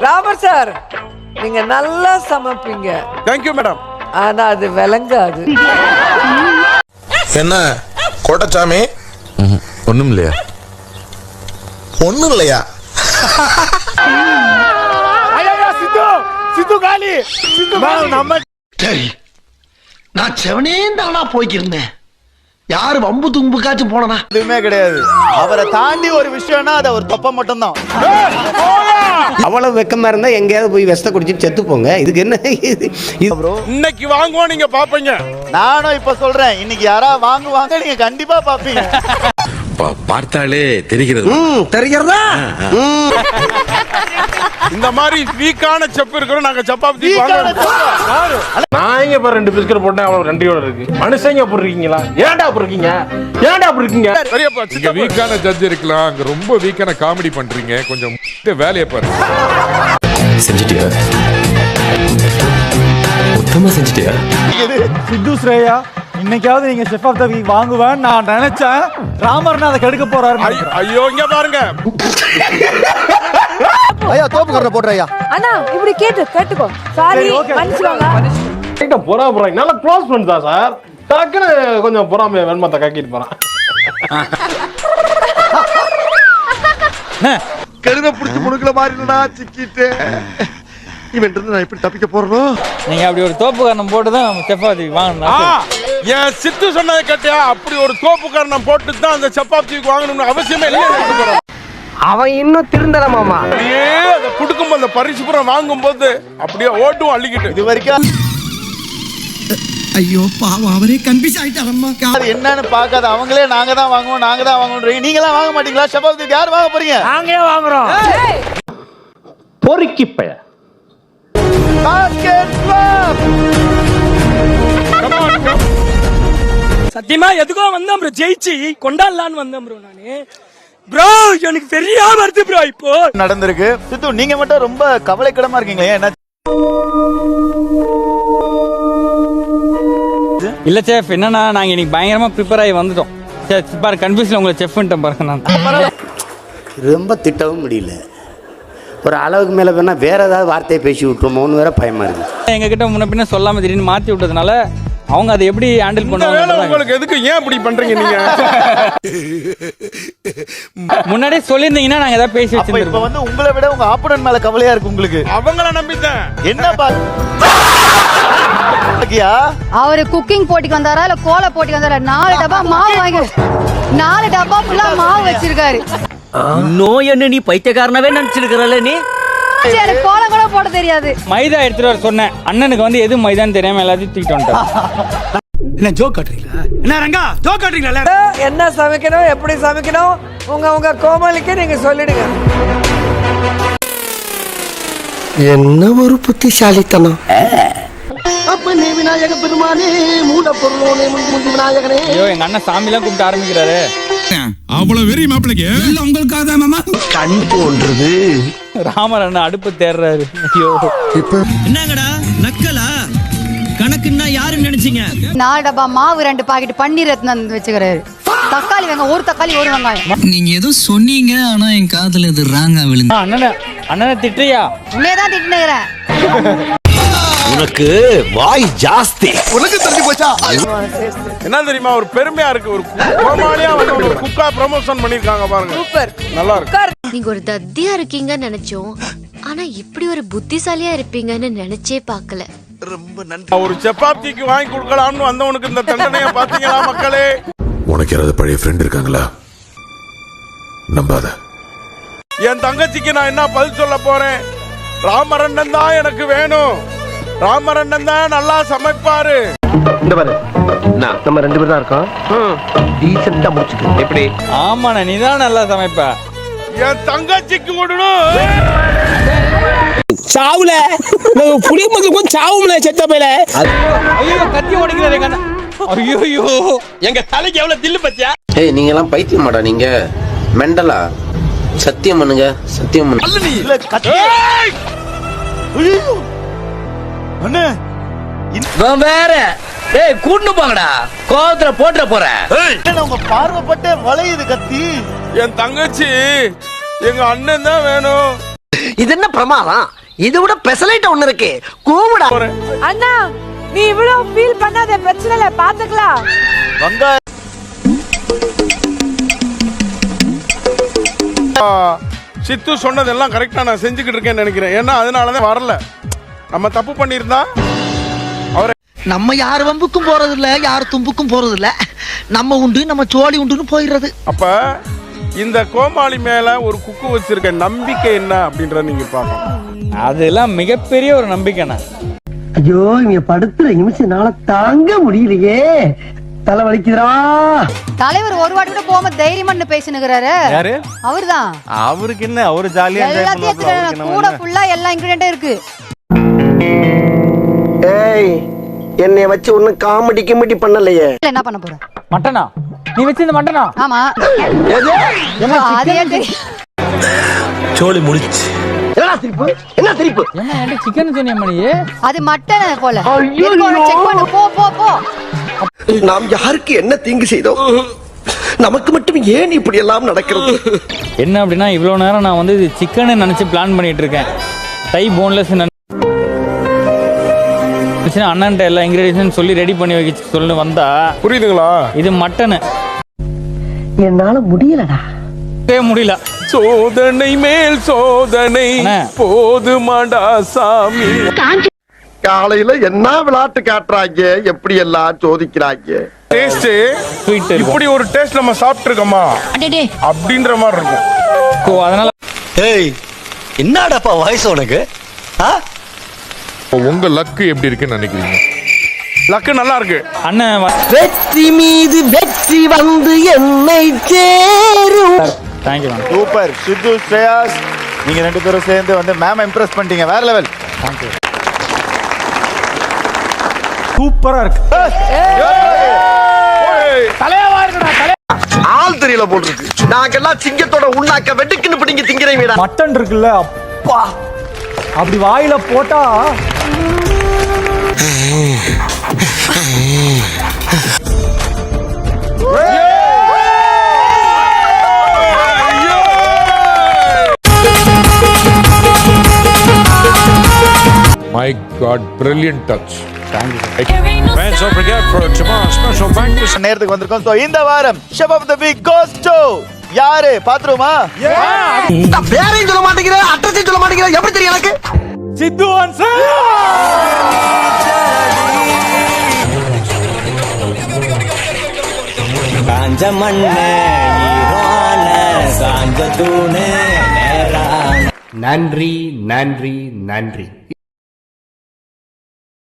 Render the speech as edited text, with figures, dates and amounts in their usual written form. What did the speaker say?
Ramar sir, நீங்க நல்லா சமைப்பீங்க. Thank you madam. ஆனா அது விளங்காது. என்ன கோட்டச்சாமி? ஒண்ணும் இல்லையா? ஒண்ணும் இல்லையா? சித்து காலி. நம்ம சரி, நான் செவனேந்தானா போய்க்கிருந்தேன். யாரு வம்பு தும்புக்காச்சும் போனா எதுவுமே கிடையாது. அவரை தாண்டி ஒரு விஷயம்னா அது அவர் தொப்ப மட்டும்தான். அவ்வளவு வெக்கமா இருந்தா எங்கேயாவது போய் விஷத்தை குடிச்சிட்டு செத்து போங்க. இதுக்கு என்ன ப்ரோ, இன்னைக்கு வாங்குவோம், நீங்க பாப்பீங்க. நானும் இப்ப சொல்றேன், இன்னைக்கு யாரா வாங்குவாங்க, நீங்க கண்டிப்பா பாப்பீங்க. பார்த்தாலே தெரிகிறது. தெரிகிறதா? இந்த மாதிரி வீக்கான செப் இருக்கிறோம் நாங்க. சப்பாத்தி நான் இங்க பாரு 2 பிஸ்கட் போட்டேன், அவ்வளவு நன்றியோட இருக்கு. மனுஷங்க அப்படி இருக்கீங்களா? ஏன்டா அப்படி இருக்கீங்க? ஏன்டா அப்படி இருக்கீங்க? பெரியப்பா, இங்க வீக்கான ஜட்ஜ் இருக்கலாம், அங்க ரொம்ப வீக்கான காமெடி பண்றீங்க. கொஞ்சம் வேலையை பாருங்க. செஞ்சிட்டியா? மொத்தமா செஞ்சிட்டியா? சித்து ஸ்ரேயா, இன்னைக்காவது நீங்க செஃப் ஆஃப் த வீக் வாங்குவேன் நான் நினைச்சேன். ராமர்னா அதை கெடுக்க போறாரு. ஐயோ, இங்க பாருங்க. ஐயா தோப்பு கறற போடுறயா. அண்ணா இப்படி கேட்டுக்கோ. சாரி, மன்னிச்சுவாங்க. கிட்ட போறாங்க. நல்லா க்ளோஸ் ஃப்ரெண்ட்ஸா சார்? டக்குன்னு கொஞ்சம் பொறாம வெண்மத்தை கக்கிட்டு போறான். கழுத புடிச்சு முணுக்குல மாறினா சிக்கிட்டு இவன் இருந்து நான் எப்படி தப்பிக்க போறனோ? நீங்க அப்படி ஒரு தோப்பு காரணம் போட்டு தான் சப்பாத்தி வாங்கணும். என் சித்து சொன்னதை கேட்டியா? அப்படி ஒரு தோப்பு காரணம் போட்டு தான் அந்த சப்பாத்திக்கு வாங்கணும்னு அவசியமே இல்லை. அவன் இன்னும் திருந்தல மாமா. அப்படியே அதை குடுக்கும்போது, அந்த பரிசு புறம் வாங்கும் போது அப்படியே ஓட்டும் அள்ளிக்கிட்டு. இது வரைக்கும் ஐயோ பாவம், அவரே கன்ஃபியூஸ் ஆயிட்டாரம்மா. அது என்னன்னு பார்க்காத அவங்களே நாங்க தான் வாங்குவோம். நீங்க எல்லாம் வாங்க மாட்டீங்களா? சப்பாத்தி யார் வாங்க போறீங்க? நாங்க வாங்குறோம். பொறுக்கி பைய. சத்தியமா எதுக்கோ வந்தோம் ப்ரோ, ஜெயிச்சு கொண்டாடலான்னு வந்தோம் ப்ரோ. நானு ப்ரோ எனக்கு பெரிய வருது ப்ரோ. இப்போ நடந்திருக்கு. சித்து, நீங்க மட்டும் ரொம்ப கவலைக்கிடமா இருக்கீங்க. என்ன இல்ல செஃப், என்னன்னா நாங்க இன்னைக்கு பயங்கரமா ப்ரிப்பேர் ஆகி வந்துட்டோம். பாரு கன்ஃபியூஸ்ல உங்களை செஃப்ன்ட்டேன் பாருங்க. நான் ரொம்ப திட்டவும் முடியல. ஒரு அளவுக்கு மேல வேணா வேற ஏதாவது வார்த்தையை பேசி விட்டுருமோன்னு வேற பயமா இருக்கு. எங்க கிட்ட முன்ன பின்ன சொல்லாம திடீர்னு மாத்தி விட்டதுனால அவங்க அதை எப்படி ஹேண்டில் பண்ணுவாங்க? உங்களுக்கு எதுக்கு ஏன் இப்படி பண்றீங்க நீங்க? முன்னாடியே சொல்லியிருந்தீங்கன்னா நாங்க ஏதாவது பேசி இப்ப வச்சிருந்தோம். வந்து உங்களை விட உங்க ஆப்போனன்ட் மேல கவலையா இருக்கு உங்களுக்கு. அவங்கள நம்பிட்டேன். என்ன அவரு குக்கிங் போட்டிக்கு வந்தாரா இல்ல கோல போட்டிக்கு வந்தாரா? 4 டப்பா மாவு வாங்கி 4 டப்பா ஃபுல்லா மாவு வச்சிருக்காரு. இன்னும் என்ன நீ பைத்தியக்காரனவே நினைச்சிருக்கறல நீ? எனக்கு கோலம் கூட போட தெரியாது. மைதா எடுத்துட்டு வர சொன்னேன். அண்ணனுக்கு வந்து எது மைதான்னு தெரியாம எல்லாத்தையும் தூக்கிட்டு வந்துட்டான். என்ன ஜோக் காட்டுறீங்களா? என்ன ரங்கா ஜோக் காட்டுறீங்களா? என்ன சமைக்கணும், எப்படி சமைக்கணும், உங்க கோமாளிக்கு நீங்க சொல்லிடுங்க. என்ன ஒரு புத்திசாலித்தனம். அப்பனே விநாயக பெருமானே, மூட பொருளோனே, முந்தி விநாயகனே. ஐயோ, எங்க அண்ணன் சாமிலாம் கூப்பிட்டு ஆரம்பிக்கிறாரு. அவ்வளவு வெறி மாப்பிளைக்கு உங்களுக்காக தான் மாமா. கண் போன்றது. ராமர் அண்ணன் அடுப்பு தேடுறாரு. ஐயோ, என்னங்கடா நக்கலா? கணக்குன்னா யாருன்னு நினைச்சீங்க? 4 டப்பா மாவு 2 பாக்கெட் பன்னீர் எடுத்து வந்து வச்சுக்கிறாரு. தக்காளி வெங்காயம், 1 தக்காளி 1 வெங்காயம். நீங்க ஏதோ சொன்னீங்க, ஆனா என் காதுல இது ராங்கா விழுந்து. அண்ணனை திட்டுறியா? உள்ளேதான் திட்டுனேறேன். உனக்கு வாய் ஜாஸ்தி. உனக்கு தெரிஞ்சு போச்சா? என்ன தெரியுமா, ஒரு பெருமையா இருக்கு. ஒரு கோமாளியா வந்து ஒரு குக்கா ப்ரமோஷன் பண்ணிருக்காங்க பாருங்க. சூப்பர், நல்லா இருக்கு. நீங்க ஒரு தத்தியா இருக்கீங்கன்னு நினைச்சோம். ஆனா இப்படி ஒரு புத்திசாலியா இருப்பீங்கன்னு நினைச்சே பார்க்கல. ரொம்ப நன்றி. ஒரு சப்பாத்திக்கு வாங்கி கொடுக்கலாம்னு வந்தவனுக்கு இந்த தண்டனையை பாத்தீங்களா மக்களே? உனக்கு யாராவது பழைய ஃப்ரெண்ட் இருக்காங்களா? நம்பாத. என் தங்கச்சிக்கு நான் என்ன பதில் சொல்ல போறேன்? ராமரண்ணன் தான் எனக்கு வேணும். ராமரண்ணன் தான் நல்லா சமைப்பாரு. இந்த பாரு, நம்ம 2 பேர் தான் இருக்கோம். டீசென்ட்டா முடிச்சுக்க. எப்படி? ஆமாண்ணா, நீ தான் நல்லா சமைப்ப. என் தங்கச்சிக்கு விடணும். சாவுல புளி மதுக்கு சாவும்ல செத்த பேல. ஐயோ, கத்தி ஓடிக்கிறாரு எங்க அண்ணன். ஐயோ, எங்க தலைக்கு எவ்வளவு தில்லு பத்தியா? ஏய், நீங்க எல்லாம் பைத்தியமாடா? நீங்க மெண்டலா? சத்தியம் பண்ணுங்க, சத்தியம் பண்ணு. இல்ல கத்தி. அண்ணே இவன் வேற. ஏய், கூண்டு போங்கடா, கோவத்துல போட்டுற போற. உங்க பார்வைப்பட்ட வளையுது கத்தி. என் தங்கச்சி எங்க அண்ணன் தான் வேணும். இது என்ன பிரமாதம்? இதை விட பெசலைட் ஒண்ணு இருக்கு. கூவுடா. அண்ணா நீ இவ்வளவு ஃபீல் பண்ணாத, பிரச்சனை இல்ல, பாத்துக்கலாம். சித்து சொன்னதெல்லாம் கரெக்டா நான் செஞ்சுக்கிட்டு இருக்கேன்னு நினைக்கிறேன். ஏன்னா அதனாலதான் வரல. நம்ம தப்பு பண்ணியிருந்தா அவரை நம்ம யார் வம்புக்கும் போறது இல்ல, யார் தும்புக்கும் போறது இல்ல. நம்ம உண்டு, நம்ம சோழி உண்டுன்னு போயிடுறது. அப்ப இந்த கோமாளி மேல ஒரு குக்கு வச்சிருக்க நம்பிக்கை என்ன அப்படின்றத நீங்க பாக்கணும். அதெல்லாம் மிகப்பெரிய ஒரு நம்பிக்கைண்ணா. ஐயோ இங்க படுத்துற நிமிஷம்னால தாங்க முடியலையே, தலை வலிக்குதுடா. தலைவர் ஒரு வாட்டி கூட போகாம தைரியமா பேசினுக்கிறாரு. யாரு? அவர்தான். அவருக்கு என்ன, அவரு ஜாலியா எல்லாத்தையும் கூட ஃபுல்லா எல்லா இன்கிரிடியன்ட்டும் இருக்கு. ஏய் என்னைய வச்சு ஒண்ணும் காமெடி கிமெடி பண்ணலையே. என்ன பண்ண போற? மட்டனா நீ வச்சிருந்த மட்டனா? ஆமா. அதே சோலி முடிச்சு. என்ன சிரிப்பு? என்ன சிரிப்பு? என்ன என்கிட்ட சிக்கன் சொன்னிய மணி? அது மட்டன் போல. செக் பண்ணு, போ போ போ. நாம் யாருக்கு என்ன தீங்கு செய்தோம்? நமக்கு மட்டும் ஏன் இப்படி எல்லாம் நடக்கிறது? என்ன அப்படின்னா இவ்வளவு நேரம் நான் வந்து சிக்கன் நினைச்சு பிளான் பண்ணிட்டு இருக்கேன். தை போன்லெஸ் அண்ணன்ட்ட எல்லா இன்கிரீடியன்ஸ் சொல்லி ரெடி பண்ணி வைக்க சொல்லி வந்தா, புரியுதுங்களா? இது மட்டனு. என்னால முடியலடா, முடியல. சோதனை மேல் சோதனை போதுமாடா சாமி. காலையில என்ன விளையாட்டு காட்டுறாங்க, எப்படி எல்லாம் சோதிக்கிறாங்க. டேஸ்ட் ஸ்வீட் இப்படி ஒரு டேஸ்ட் நம்ம சாப்பிட்டு இருக்கோமா அப்படின்ற மாதிரி இருக்கும். அதனால ஏய் என்னடாப்பா வாய்ஸ் உனக்கு? உங்க லக்கு எப்படி இருக்குன்னு நினைக்கிறீங்க? லக்கு நல்லா இருக்கு. அண்ணன் வெற்றி மீது வெற்றி வந்து என்னை சேரும். Thank you ma'am. சூப்பர். சித்து, ஸ்ரேயாஸ், நீங்க ரெண்டு பேரும் சேர்ந்து வந்து மேம் இம்ப்ரெஸ் பண்ணிட்டீங்க. வேற லெவல். தேங்க்யூ. சூப்பரா இருக்கு. தலையாவா இருக்குடா. ஆள் தெரியல போல் இருக்கு. நாங்கெல்லாம் சிங்கத்தோட உண்ணாக்க வெட்டுக்குன்னு பிடிங்க திங்கிறீங்க. மட்டன் இருக்குல்ல, அப்பா அப்படி வாயில போட்டா My God, brilliant touch. Thank you. Fans, don't forget for tomorrow's special thank you. நேரத்துக்கு வந்திருக்கோம். So இந்த வாரம் chef of the week goes to யாரு? பாத்ரூமா? நான் பேரையும் சொல்ல மாட்டேங்கிறேன், அட்ரஸையும் சொல்ல மாட்டேங்கிறேன். எப்படி தெரியும் எனக்கு? சித்து ஆன்சர். காஞ்ச மண்ணே ஈரான சாஞ்ச தூணே நேரா. நன்றி நன்றி நன்றி.